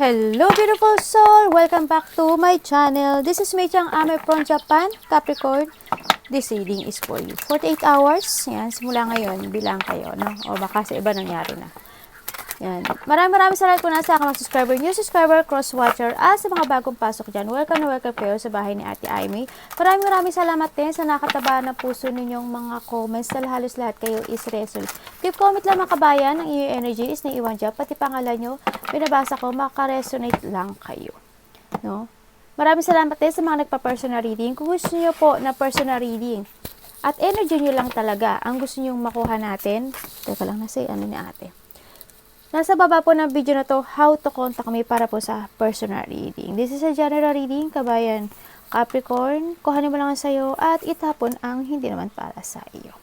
Hello beautiful soul! Welcome back to my channel. This is Mei Chang Ame from Japan, Capricorn. This reading is for you. 48 hours. Yan, simula ngayon, bilang kayo, no? O baka sa iba nangyari na. Yan. Maraming salamat po na sa aking subscriber, new subscriber, cross-watcher, at sa mga bagong pasok dyan. Welcome na welcome kayo sa bahay ni Ate Aimee. Maraming salamat din sa nakataba na puso ninyong mga comments na halos lahat kayo is result. Keep comment lang mga kabayan, ang iyong energy is naiwan dyan, pati pangalan nyo, binabasa ko, makaresonate lang kayo. No? Maraming salamat din sa mga nagpa-personal reading. Kung gusto nyo po na personal reading, at energy nyo lang talaga, ang gusto nyo makuha natin, teka lang, nasa ano ni ate. Nasa baba po ng video na to, how to contact me para po sa personal reading. This is a general reading, kabayan Capricorn. Kuhanin mo lang sa'yo at itapon ang hindi naman para sa iyo.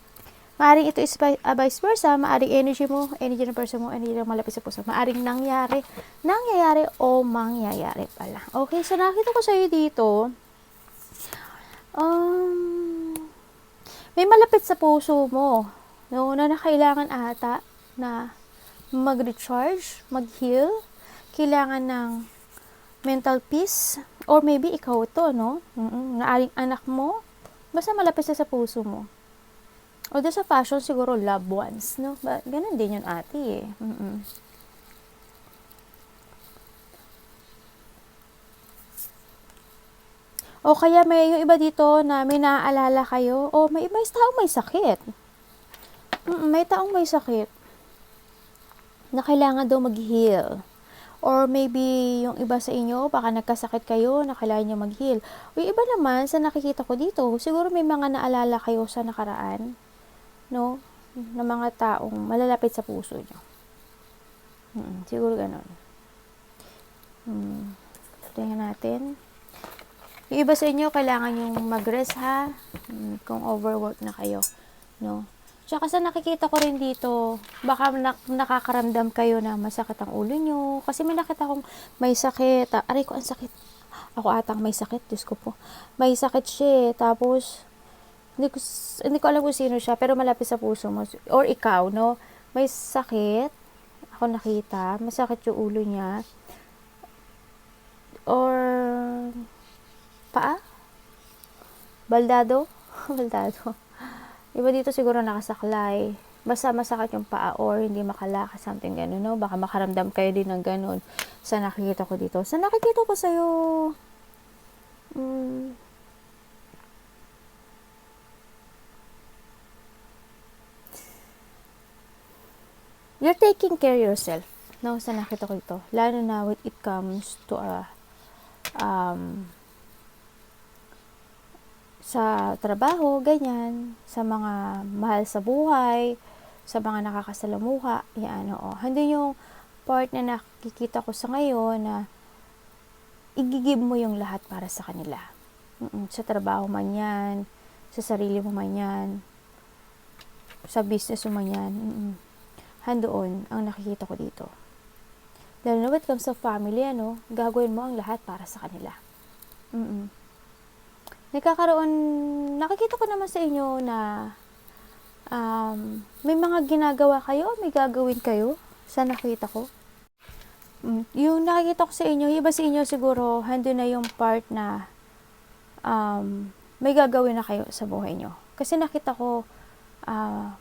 Maaring ito is vice versa, maaring energy mo, energy ng person mo, energy ng malapit sa puso. Maaring nangyayari o mangyayari pala. Okay, so nakita ko sa'yo dito, may malapit sa puso mo, no, na kailangan ata na mag-recharge, mag-heal, kailangan ng mental peace, or maybe ikaw to, no? Naaring anak mo, basta malapit sa puso mo. O doon sa passion, siguro loved ones, no? Ganun din yun ate, eh. O kaya may yung iba dito na may naaalala kayo, o may taong may sakit. May taong may sakit na kailangan daw mag-heal. Or maybe yung iba sa inyo, baka nagkasakit kayo na kailangan nyo mag-heal. O yung iba naman, sa nakikita ko dito, siguro may mga naalala kayo sa nakaraan, no? Na mga taong malalapit sa puso nyo. Siguro ganun. Tingnan natin. Yung iba sa inyo, kailangan yung mag-rest ha, kung overwork na kayo, no? Tsaka sa nakikita ko rin dito, baka nakakaramdam kayo na masakit ang ulo nyo. Kasi may nakita akong may sakit. Aray ko, ang sakit. Ako atang may sakit, Diyos ko po. May sakit siya, tapos, hindi ko alam kung sino siya, pero malapit sa puso mo. Or ikaw, no? May sakit. Ako nakita, masakit yung ulo niya. Or, paa? Baldado? Baldado. Iba dito siguro nakasaklay. Basta masakit yung paa or hindi makalakad, something gano'n, no? Baka makaramdam kayo din ng gano'n sa nakikita ko dito. Sa nakikita ko sa'yo, you're taking care of yourself, no? Sa nakita ko dito. Lalo na when it comes to sa trabaho, ganyan, sa mga mahal sa buhay, sa mga nakakasalamuha, yan, oo. Hindi yung part na nakikita ko sa ngayon na igigib mo yung lahat para sa kanila. Sa trabaho man yan, sa sarili mo man yan, sa business mo man yan, handoon ang nakikita ko dito. Lalo na when it comes sa family, ano, gagawin mo ang lahat para sa kanila. Nakikita ko naman sa inyo na may mga ginagawa kayo, may gagawin kayo sa nakita ko. Yung nakikita ko sa inyo, iba sa inyo siguro, hando na yung part na may gagawin na kayo sa buhay nyo. Kasi nakita ko,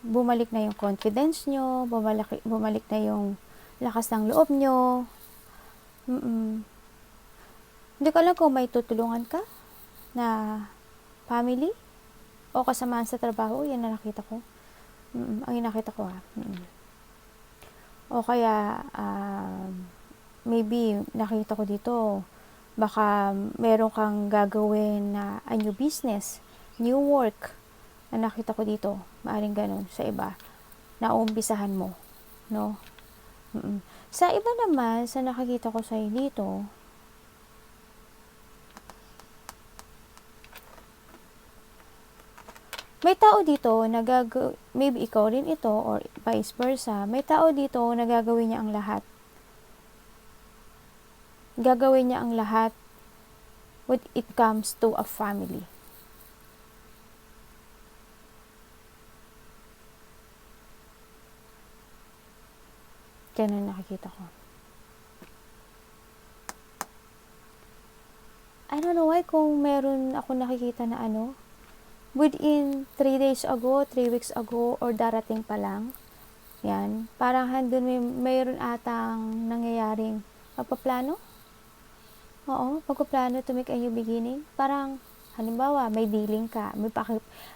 bumalik na yung confidence nyo, bumalik na yung lakas ng loob nyo. Hindi ko alam kung may tutulungan ka na family o kasamaan sa trabaho, yan na nakita ko. Ang nakita ko O kaya maybe nakita ko dito, baka meron kang gagawin na a new business, new work na nakita ko dito. Maaring ganun sa iba na uumpisahan mo, no? Sa iba naman, sa nakikita ko sa dito, may tao dito na maybe ikaw rin ito or vice versa, may tao dito na gagawin niya ang lahat. Gagawin niya ang lahat when it comes to a family. Ganun nakikita ko. I don't know why kung meron ako nakikita na ano, within 3 days ago, 3 weeks ago, or darating pa lang. Yan. Parang handun mayroon atang nangyayaring pagpaplano. Oo, pagpaplano to make a new beginning. Parang, halimbawa, may dealing ka,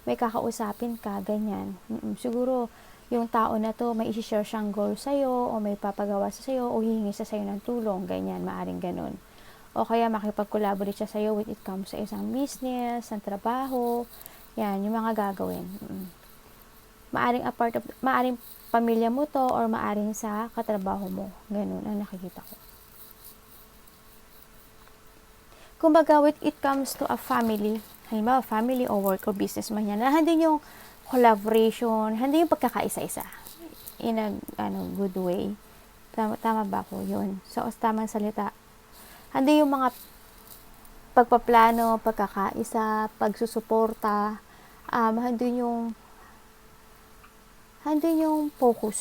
may kakausapin ka, ganyan. Siguro, yung tao na to, may isi-share siyang goal sa'yo, o may papagawa sa sa'yo, o hihingi sa sa'yo ng tulong, ganyan, maaring ganun. O kaya makipag-collaborate siya sa'yo when it comes sa isang business, sa trabaho, yan, yung mga gagawin. Maaring pamilya mo to, or maaring sa katrabaho mo. Ganun ang nakikita ko. Kumbaga, when it comes to a family, halimbawa, family o work or business man yan, nandun yung collaboration, nandun yung pagkakaisa-isa. In a good way. Tama ba ko yun? So, tamang salita. Nandun yung mga pagpaplano, pagkakaisa, pagsusuporta, nandun yung focus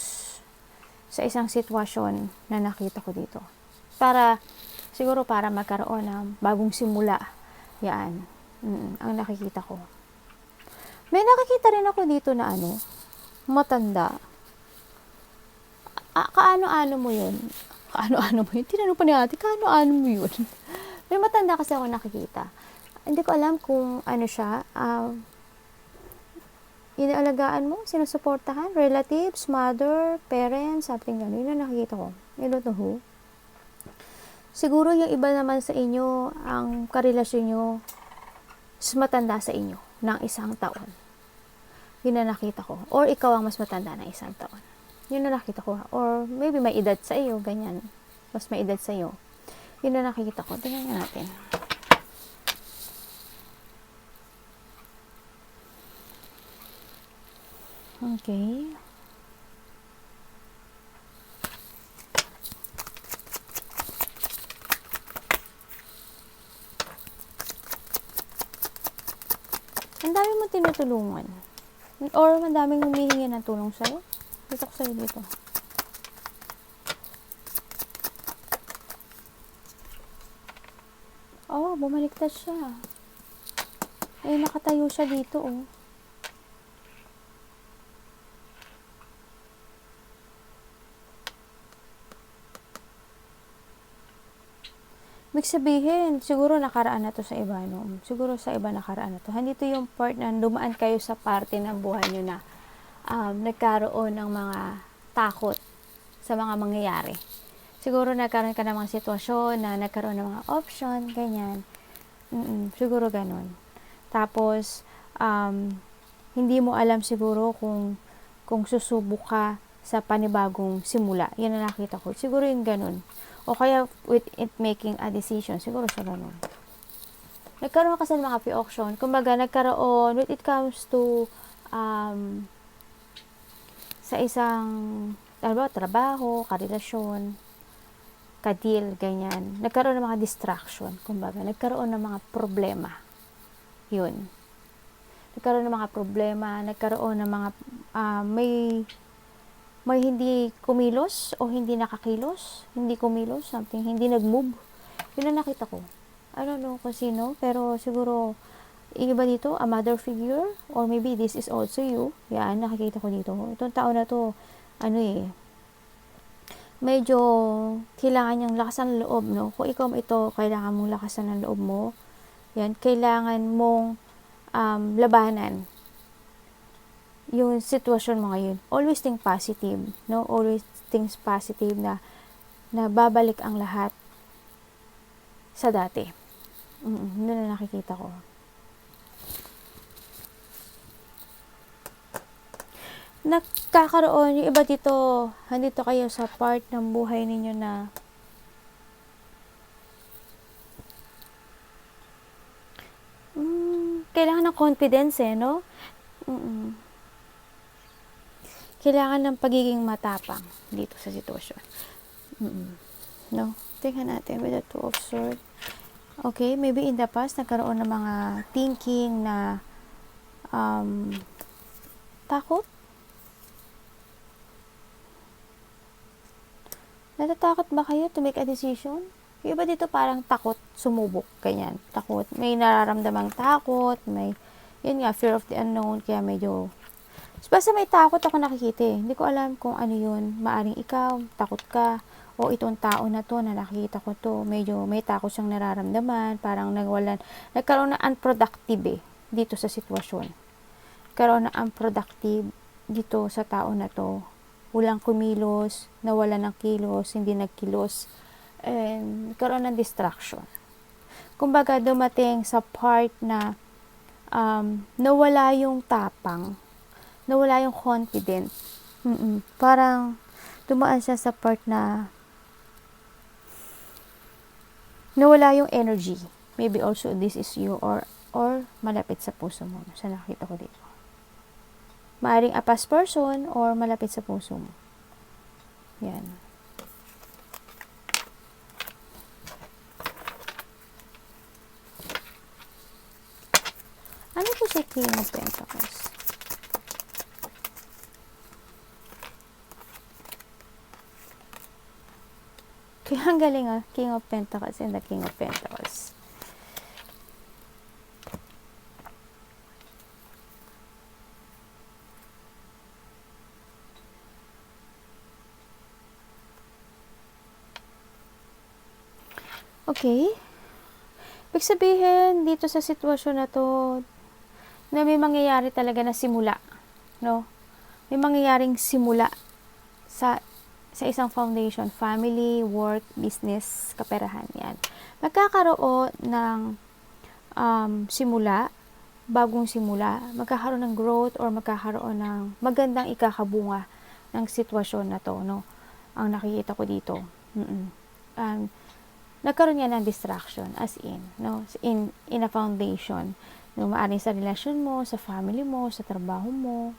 sa isang sitwasyon na nakita ko dito. Siguro para magkaroon ng bagong simula. Yan. Ang nakikita ko. May nakikita rin ako dito na matanda. Kaano-ano mo yun? Kaano-ano mo yun? Tinanong pa ni ate, kaano-ano mo yun? May matanda kasi ako nakikita. Hindi ko alam kung ano siya. Inaalagaan mo? Sinusuportahan? Relatives? Mother? Parents? Something gano'n. Yun ang nakikita ko. I don't know who. Siguro yung iba naman sa inyo, ang karelasyon nyo mas matanda sa inyo ng 1 taon. Yun na nakita ko. Or ikaw ang mas matanda ng 1 taon. Yun na nakita ko. Or maybe may edad sa iyo, ganyan. Mas may edad sa iyo. Yun na nakikita ko. Tingnan nga natin. Okay. Ang dami mo tinutulungan. Or ang daming humihingi ng tulong sa'yo. Dito ko sa'yo dito. Oh, bumaliktad siya. Nakatayo siya dito, oh. Ibig sabihin, siguro nakaraan na to sa iba, no? Siguro sa iba nakaraan na to. Handito yung part na dumaan kayo sa parte ng buhay nyo na nagkaroon ng mga takot sa mga mangyayari. Siguro nagkaroon ka ng mga sitwasyon na nagkaroon ng mga option, ganyan. Siguro ganun. Tapos, hindi mo alam siguro kung susubok ka sa panibagong simula. Yan ang nakita ko. Siguro yung ganun. O kaya with it making a decision, siguro sa ganun. Nagkaroon kasi ng mga pre-auction. Kumbaga, nagkaroon, when it comes to sa isang trabaho, karelasyon, ka-deal, ganyan. Nagkaroon ng mga distraction. Kumbaga, nagkaroon ng mga problema. Yun. Nagkaroon ng mga problema, nagkaroon ng mga may hindi kumilos o hindi nakakilos, hindi kumilos, something, hindi nag-move. Yun ang nakita ko. I don't know kung sino, pero siguro, yung iba dito, a mother figure, or maybe this is also you. Yan, nakikita ko dito. Itong tao na to, medyo kailangan niyang lakasan ng loob, no? Kung ikaw ito, kailangan mong lakasan ng loob mo. Yan, kailangan mong labanan yung sitwasyon mo ngayon. Always think positive, no? Always think positive na babalik ang lahat sa dati. Yun na nakikita ko. Nagkakaroon yung iba dito, handito kayo sa part ng buhay ninyo na kailangan ng confidence, no? Kailangan ng pagiging matapang dito sa sitwasyon. No? Tingnan natin with the Two of Swords. Okay, maybe in the past, nagkaroon ng mga thinking na takot. Natatakot ba kayo to make a decision? Yung iba dito parang takot sumubok, ganyan. Takot. May nararamdamang takot, may, yun nga, fear of the unknown, kaya medyo, basta may takot ako nakikita eh. Hindi ko alam kung ano yun. Maaring ikaw, takot ka, o itong tao na to, na nakikita ko to, medyo may takot siyang nararamdaman, parang nagkaroon ng unproductive eh, dito sa sitwasyon. Nagkaroon ng unproductive dito sa tao na to. Walang kumilos, nawala ng kilos, hindi nagkilos, and nagkaroon ng distraction. Kumbaga, dumating sa part na nawala yung tapang, nawala yung confident. Parang dumaan siya sa part na nawala yung energy. Maybe also this is you, or malapit sa puso mo. Sa nakita ko dito. Maaring a past person or malapit sa puso mo. Yan. Ano po si King of Pentacles? Kaya ang galing King of Pentacles and the King of Pentacles. Okay. Ibig sabihin, dito sa sitwasyon na to, na may mangyayari talaga na simula. No? May mangyayaring simula sa isang foundation, family, work, business, kaperahan, yan. Magkakaroon ng simula, bagong simula, magkakaroon ng growth or magkakaroon ng magandang ikakabunga ng sitwasyon na to, no? Ang nakikita ko dito. Nagkaroon yan ng distraction, as in, no? In a foundation, no? Maaring sa relasyon mo, sa family mo, sa trabaho mo,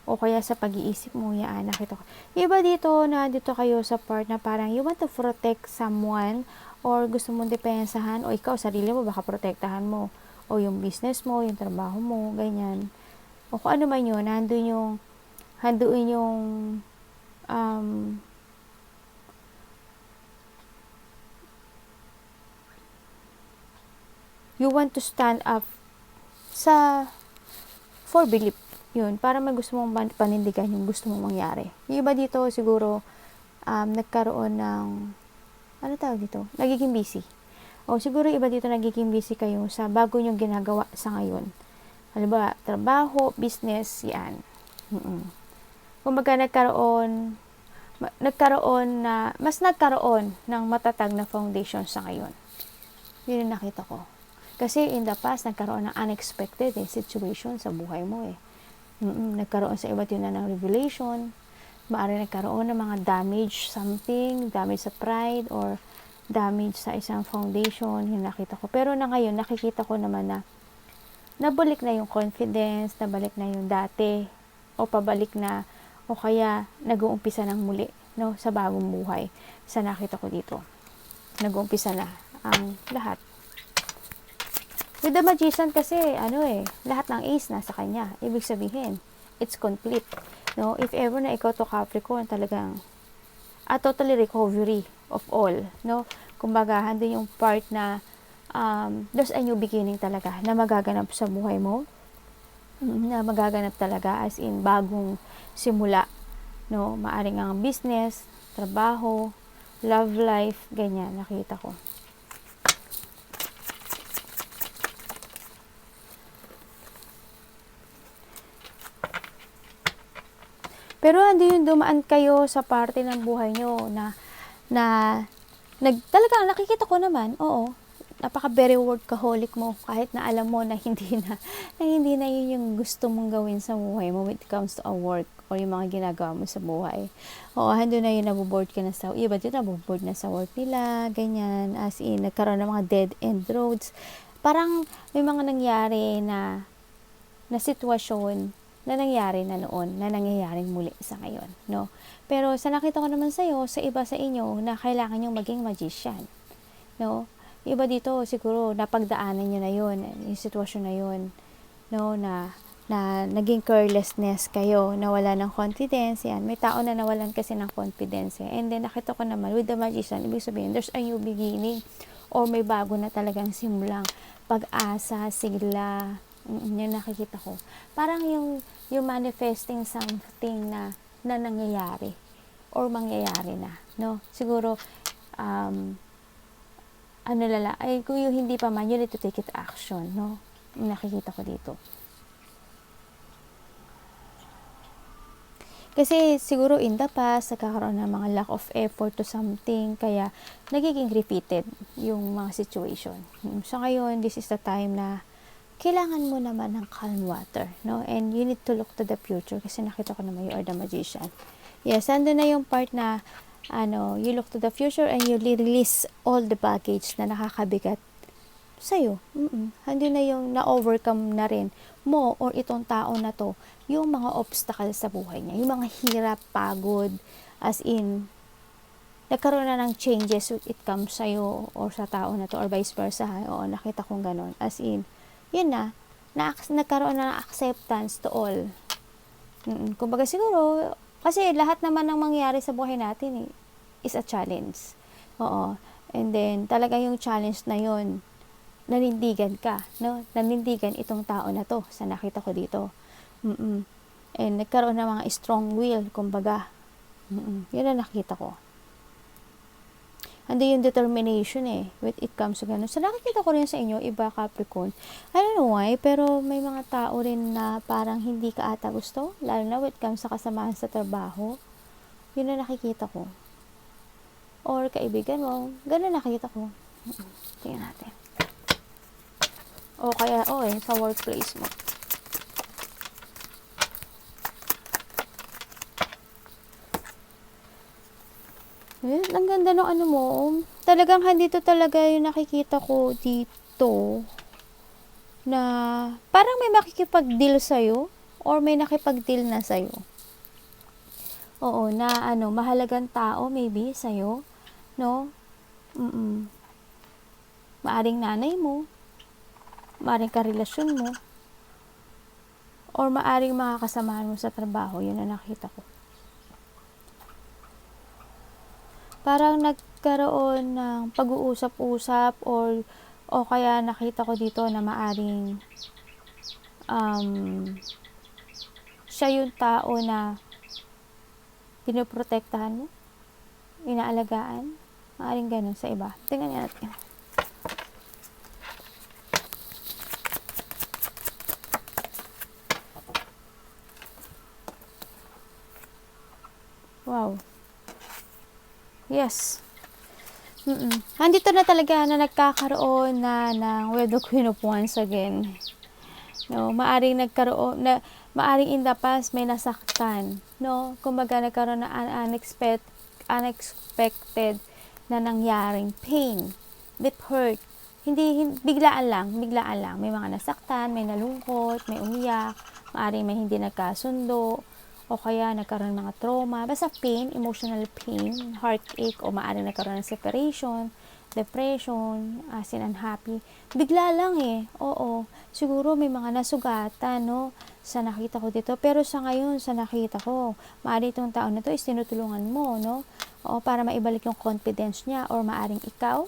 o kaya sa pag-iisip mo, yan, nakita ko. Iba dito, na dito kayo sa part na parang you want to protect someone, or gusto mong depensahan, o ikaw, sarili mo, baka protektahan mo, o yung business mo, yung trabaho mo, ganyan. O kung ano man yun, handuin yung you want to stand up for belief. Yun, para may gusto mong panindigan yung gusto mong mangyari. Yung iba dito, siguro, nagkaroon ng, ano tawag dito? Nagiging busy. O siguro iba dito nagiging busy kayo sa bago nyong ginagawa sa ngayon. Halimbawa, trabaho, business, yan. Kumbaga mas nagkaroon ng matatag na foundation sa ngayon. Yun yung nakita ko. Kasi in the past, nagkaroon ng unexpected situation sa buhay mo eh. Nagkaroon sa iba't yun na ng revelation. Maaari nagkaroon ng mga damage sa pride, or damage sa isang foundation, yung nakita ko. Pero na ngayon, nakikita ko naman na nabalik na yung confidence, nabalik na yung dati, o pabalik na, o kaya nag-uumpisa ng muli, no, sa bagong buhay. Sa nakita ko dito, nag-uumpisa na ang lahat. With the Magician kasi, lahat ng ace nasa kanya. Ibig sabihin, it's complete. No? If ever na ikaw to Capricorn, talagang a totally recovery of all. No? Kumbaga, handun yung part na there's a new beginning talaga na magaganap sa buhay mo. Na magaganap talaga as in bagong simula. No? Maaring ang business, trabaho, love life, ganyan, nakita ko. Pero hindi yung dumaan kayo sa parte ng buhay nyo na talagang nakikita ko naman, oo, napaka very workaholic mo kahit na alam mo na hindi na yun yung gusto mong gawin sa buhay mo when it comes to a work or yung mga ginagawa mo sa buhay. Oo, hando na yun, nabuboard ka na sa, iba dito nabuboard na sa work nila, ganyan, as in, nagkaroon ng mga dead end roads. Parang may mga nangyari na sitwasyon na nangyari na noon, na nangyayaring muli sa ngayon, no? Pero sa nakita ko naman sa'yo, sa iba sa inyo, na kailangan yung maging magician, no? Iba dito, siguro, napagdaanan nyo na yun, yung sitwasyon na yun, no? Na na naging carelessness kayo, nawala ng confidence, yan. May tao na nawalan kasi ng confidence. And then, nakita ko naman, with the Magician, ibig sabihin, there's a new beginning or may bago na talagang simulang pag-asa, sigla, yung nakikita ko. Parang yung manifesting something na nangyayari or mangyayari na, no? Siguro, kung yung hindi pa man, you need to take it action, no? Yung nakikita ko dito. Kasi siguro in the past, nagkakaroon ng mga lack of effort to something, kaya nagiging repeated yung mga situation. So ngayon, this is the time na kailangan mo naman ng calm water, no? And you need to look to the future kasi nakita ko naman you are the Magician. Yes, ando na yung part na you look to the future and you release all the baggage na nakakabigat sa'yo. Hindi na yung na-overcome na rin mo or itong tao na to yung mga obstacles sa buhay niya, yung mga hirap, pagod, as in nagkaroon na ng changes when it comes sa'yo or sa tao na to or vice versa. Oo, nakita kong ganon, as in yun nagkaroon na ng acceptance to all. Kumbaga siguro kasi lahat naman ng mangyayari sa buhay natin is a challenge. Oo, and then talaga yung challenge na yun, nanindigan ka, no? Nanindigan itong tao na to sa nakita ko dito. And nagkaroon ng mga strong will, kumbaga. Yun ang nakita ko. Ando yung determination when it comes to ganun. So nakikita ko rin sa inyo, iba Capricorn. I don't know why, pero may mga tao rin na parang hindi ka ata gusto, lalo na when it comes sa kasamahan sa trabaho. Yun ang nakikita ko. Or kaibigan mo, ganun nakikita ko. Tingnan natin. O kaya, sa workplace mo. Ang ganda ng mo. Talagang handito talaga yung nakikita ko dito na parang may makikipag-deal sa'yo or may nakipag-deal na sa'yo. Oo, na mahalagang tao maybe sa'yo, no? Maaring nanay mo, maaring karelasyon mo, or maaring mga kasamahan mo sa trabaho. Yun ang nakita ko. Parang nagkaroon ng pag-uusap-usap o kaya nakita ko dito na maaring siya yung tao na pinoprotektahan mo, inaalagaan, maaring ganun sa iba. Tingnan natin. Wow. Yes. Andito na talaga na nagkakaroon na ng Wheel of Queen of Wands again. No, maaring nagkaroon na maaring in the past may nasaktan, no? Kumbaga nagkaroon na unexpected na nangyaring pain, deep hurt. Hindi biglaan lang. May mga nasaktan, may nalungkot, may umiyak, maaring may hindi nagkasundo, o kaya nagkaroon ng mga trauma, basta pain, emotional pain, heartache, o maaaring nagkaroon ng separation, depression, as in unhappy. Bigla lang oo. Siguro may mga nasugatan, no, sa nakita ko dito. Pero sa ngayon, sa nakita ko, maaari itong tao na to is tinutulungan mo, no, o para maibalik yung confidence niya, or maaring ikaw,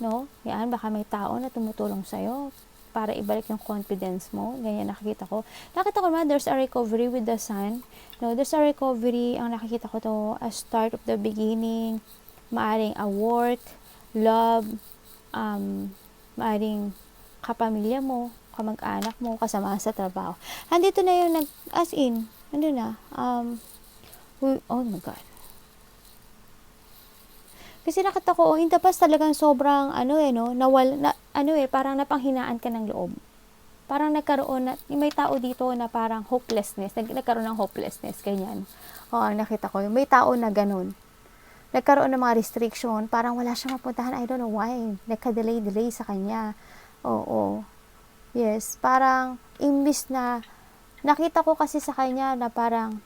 no, yan, baka may tao na tumutulong sa'yo para ibalik yung confidence mo. Ganyan nakikita ko. Nakita ko naman, there's a recovery with the sun. No, there's a recovery. Ang nakikita ko to, a start of the beginning. Maaring a work, love, maaring kapamilya mo, kamag-anak mo, kasama sa trabaho. Andito na yung oh my God. Kasi nakita ko, in the past talagang sobrang, parang napanghinaan ka ng loob. Parang nagkaroon may tao dito na parang hopelessness, nagkaroon ng hopelessness, ganyan. Nakita ko, may tao na ganun. Nagkaroon ng mga restriction, parang wala siyang mapuntahan, I don't know why. Nagka-delay sa kanya. Oo. Yes, parang, imbis na, nakita ko kasi sa kanya na parang,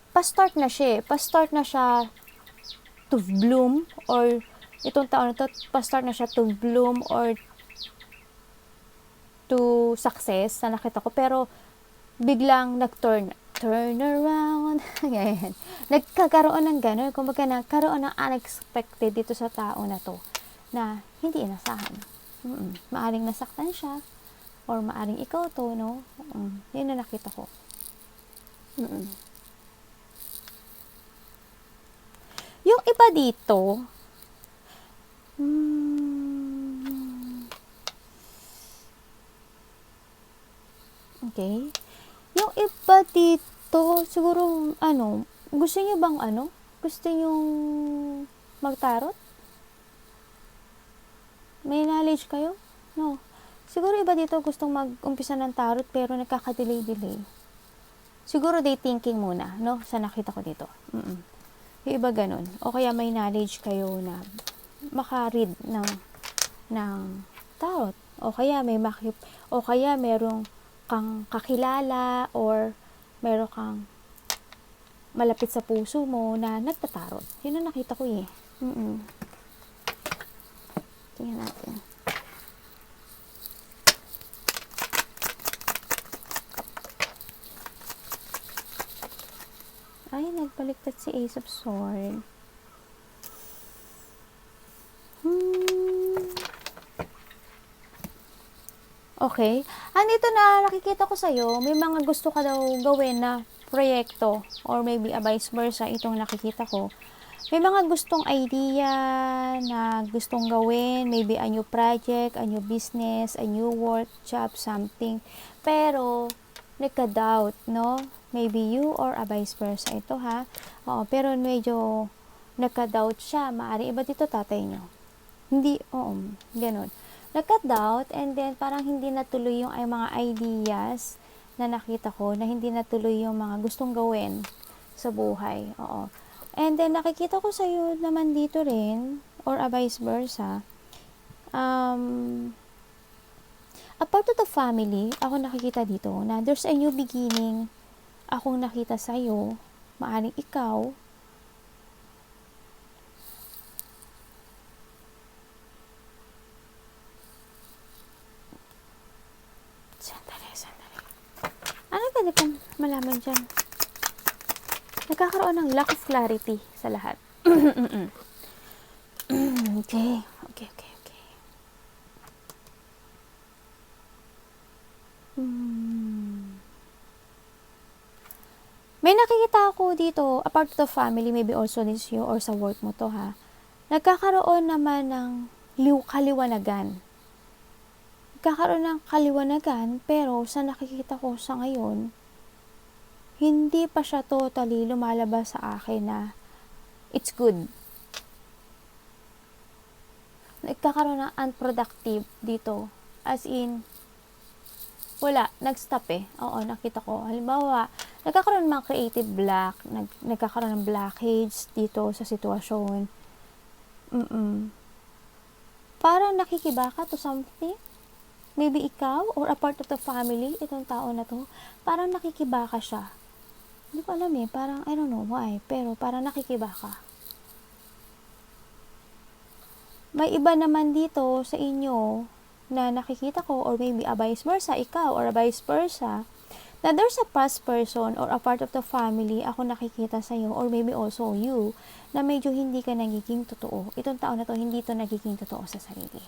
pa-start na siya to bloom, or itong taon na to, pa-start na siya to bloom or to success na nakita ko. Pero biglang turn around. Ganyan. Nagkakaroon ng gano'n. Kumbaga, nagkaroon ng unexpected dito sa tao na to na hindi inasahan. Maaring nasaktan siya or maaring ikaw to, no? Yun na nakita ko. Yung iba dito, okay. Yung iba dito, siguro, gusto niyo bang Gusto niyo magtarot? May knowledge kayo? No. Siguro iba dito gustong mag-umpisa ng tarot pero nagkaka-delay. Siguro day thinking muna, no? Sa nakita ko dito. Yung iba ganun. O kaya may knowledge kayo na maka-read ng tarot. O kaya merong kang kakilala or meron kang malapit sa puso mo na nagtatarot. Yun ang nakita ko eh. Tingnan natin. Ay, nagbaliktad si Ace of Swords. Okay. Andito na nakikita ko sa'yo, may mga gusto ka daw gawin na proyekto or maybe vice versa itong nakikita ko. May mga gustong idea na gustong gawin, maybe a new project, a new business, a new work, job, something. Pero, nagka-doubt, no? Maybe you or a vice versa ito, ha? Oo, pero medyo nagka-doubt siya. Maari iba dito tatay nyo. Hindi, ganun. Nagka-doubt and then parang hindi natuloy yung ay mga ideas na nakita ko na hindi natuloy yung mga gustong gawin sa buhay. Oo. And then nakikita ko sa iyo naman dito rin or a vice versa. A part of the family, ako nakikita dito na there's a new beginning. Akong nakita sa iyo, maaring ikaw ano pwede kang malaman dyan? Nagkakaroon ng lack of clarity sa lahat. Okay. May nakikita ako dito, apart of the family, maybe also this you or sa work mo to, ha? Nagkakaroon naman ng kaliwanagan. Nagkakaroon ng kaliwanagan, pero sa nakikita ko sa ngayon, hindi pa siya totally lumalabas sa akin na it's good. Nagkakaroon ng unproductive dito. As in, wala, nag-stop eh. Oo, nakita ko. Halimbawa, nagkakaroon ng mga creative block, nagkakaroon ng blockage dito sa sitwasyon. Parang nakikibaka to something. Maybe ikaw or a part of the family, itong tao na to, parang nakikibaka siya. Hindi ko alam eh, parang I don't know why, pero parang nakikibaka. May iba naman dito sa inyo na nakikita ko or maybe a vice versa, ikaw or a vice versa, na there's a past person or a part of the family ako nakikita sa iyo or maybe also you na medyo hindi ka nagiging totoo. Itong tao na to, hindi to nagiging totoo sa sarili.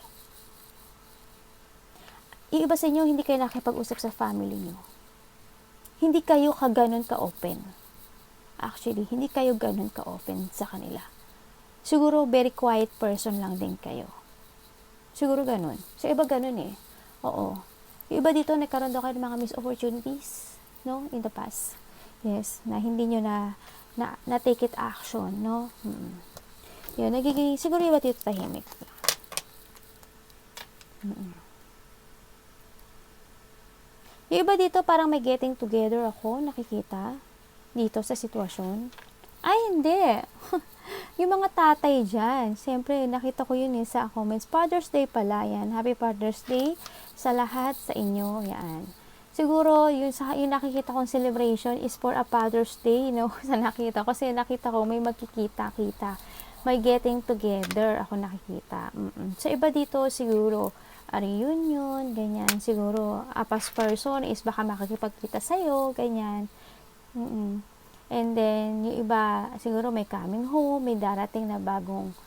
Yung iba sa inyo, hindi kayo nakipag-usap sa family nyo. Hindi kayo kaganon ka-open. Actually, hindi kayo ganon ka-open sa kanila. Siguro, very quiet person lang din kayo. Siguro ganon. Sa iba ganon eh. Oo. Yung iba dito, nagkaroon daw kayo ng mga missed opportunities, no? In the past. Yes, na hindi nyo na take it action, no? Yun, nagiging, siguro iba dito tahimik. Yung iba dito, parang may getting together ako, nakikita, dito sa sitwasyon. Ay, hindi. Yung mga tatay dyan, siyempre, nakita ko yun sa comments. Father's Day pala, yan. Happy Father's Day sa lahat sa inyo, yan. Siguro, yung nakikita kong celebration is for a Father's Day, no? Sa nakita ko, kasi nakita ko, may magkikita-kita. May getting together, ako nakikita. So, iba dito, siguro, a reunion, ganyan. Siguro, a past person is baka makikipagkita sa'yo, ganyan. And then, yung iba, siguro may coming home, may darating na bagong,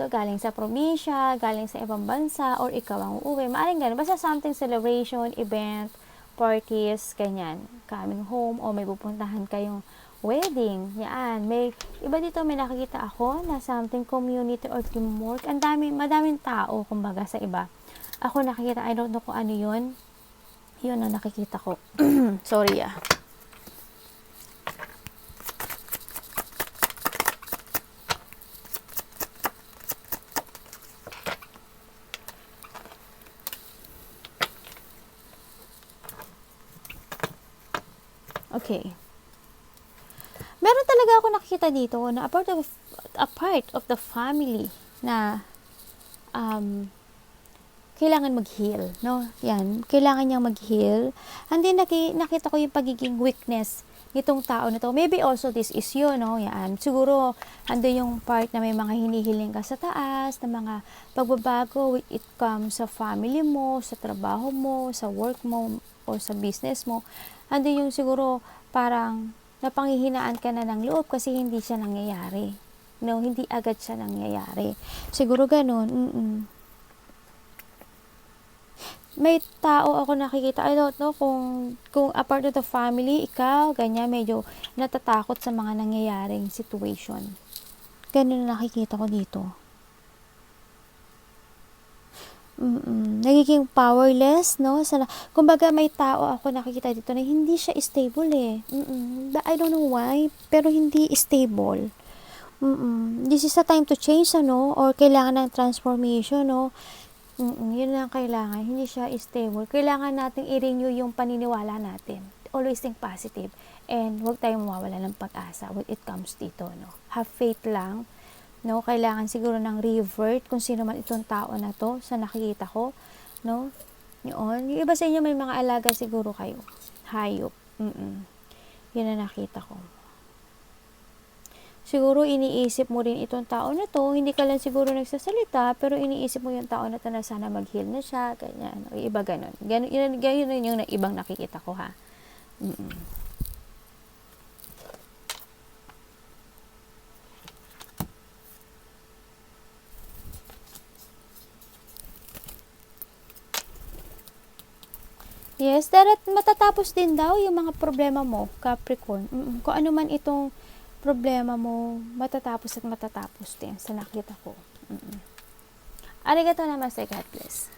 galing sa probinsya, galing sa ibang bansa, or ikaw ang uuwi. Maaring ganun. Basta something celebration, event, parties, ganyan. Coming home, o may pupuntahan kayong wedding. Yan. May, iba dito may nakikita ako na something community or teamwork. Madaming tao, kumbaga, sa iba. Ako nakikita, I don't know kung ano yun. Yun ang nakikita ko. Sorry ah. Okay. Meron talaga ako nakikita dito na a part of the family na kailangan mag-heal, no? Yan, kailangan niyang mag-heal. And then nakita ko yung pagiging weakness nitong tao na to. Maybe also this is you, no? Yan. Siguro ando yung part na may mga hinihiling ka sa taas, na mga pagbabago when it comes sa family mo, sa trabaho mo, sa work mo, o sa business mo. Ando yung siguro parang napanghihinaan ka na ng loob kasi hindi siya nangyayari. No, hindi agad siya nangyayari. Siguro ganun. May tao ako nakikita, I don't know kung a part of the family, ikaw, ganyan, medyo natatakot sa mga nangyayaring situation. Ganun na nakikita ko dito. Nagiging powerless, no? Kumbaga may tao ako nakikita dito na hindi siya stable eh. I don't know why, pero hindi stable. This is a time to change, ano? Or kailangan ng transformation, no? Yun lang kailangan. Hindi siya stable. Kailangan nating i-renew yung paniniwala natin. Always think positive. And huwag tayong mawawala ng pag-asa when it comes dito, no? Have faith lang. No, kailangan siguro ng revert kung sino man itong tao na to sa nakikita ko, no? Yung iba sa inyo may mga alaga siguro kayo. Hayop. Yun na nakita ko. Siguro iniisip mo rin itong tao na to, hindi ka lang siguro nagsasalita, pero iniisip mo yung tao na to na sana mag-heal na siya, ganyan. O iba ganun. Ganun yung ibang nakikita ko, ha. Yes, matatapos din daw yung mga problema mo, Capricorn. Kung ano man itong problema mo, matatapos at matatapos din sa nakita ko. Arigato namaste, God bless.